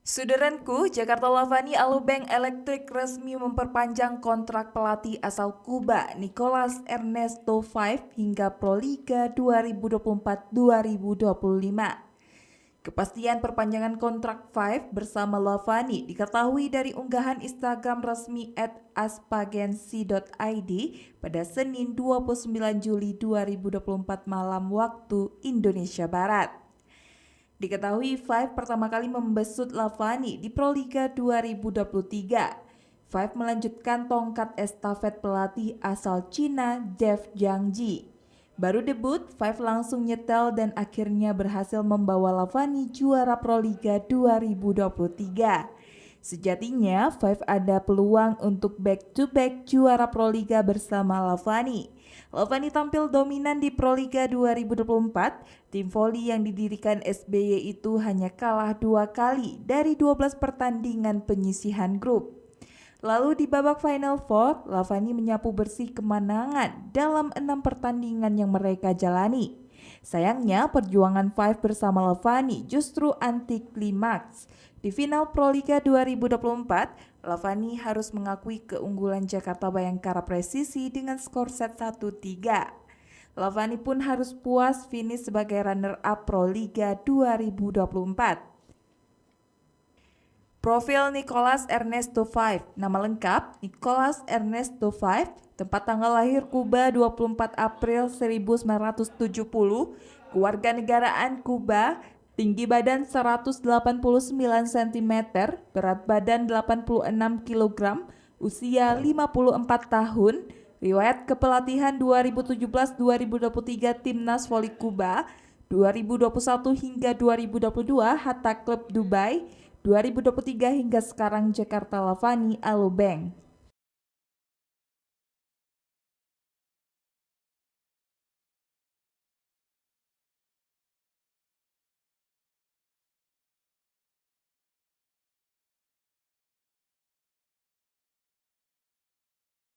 Suderenku, Jakarta Lavani Alobank Electric resmi memperpanjang kontrak pelatih asal Kuba Nicolas Ernesto V hingga Proliga 2024-2025. Kepastian perpanjangan kontrak Five bersama Lavani diketahui dari unggahan Instagram resmi @aspagency.id pada Senin 29 Juli 2024 malam waktu Indonesia Barat. Diketahui Five pertama kali membesut Lavani di Proliga 2023. Five melanjutkan tongkat estafet pelatih asal Cina Jeff Jiangji. Baru debut, Five langsung nyetel dan akhirnya berhasil membawa Lavani juara Proliga 2023. Sejatinya, Five ada peluang untuk back-to-back juara Proliga bersama Lavani. Lavani tampil dominan di Proliga 2024, tim voli yang didirikan SBY itu hanya kalah 2 kali dari 12 pertandingan penyisihan grup. Lalu di babak Final Four, Lavani menyapu bersih kemenangan dalam 6 pertandingan yang mereka jalani. Sayangnya perjuangan Five bersama Lavani justru anti klimaks. Di final Proliga 2024, Lavani harus mengakui keunggulan Jakarta Bayangkara Presisi dengan skor set 1-3. Lavani pun harus puas finish sebagai runner-up Proliga 2024. Profil Nicolas Ernesto V. Nama lengkap Nicolas Ernesto V. Tempat tanggal lahir Kuba 24 April 1970. Kewarganegaraan Kuba. Tinggi badan 189 cm, berat badan 86 kg, usia 54 tahun. Riwayat kepelatihan 2017-2023 Timnas Voli Kuba, 2021 hingga 2022 Hatta Club Dubai, 2023 hingga sekarang Jakarta Lavani Alobank.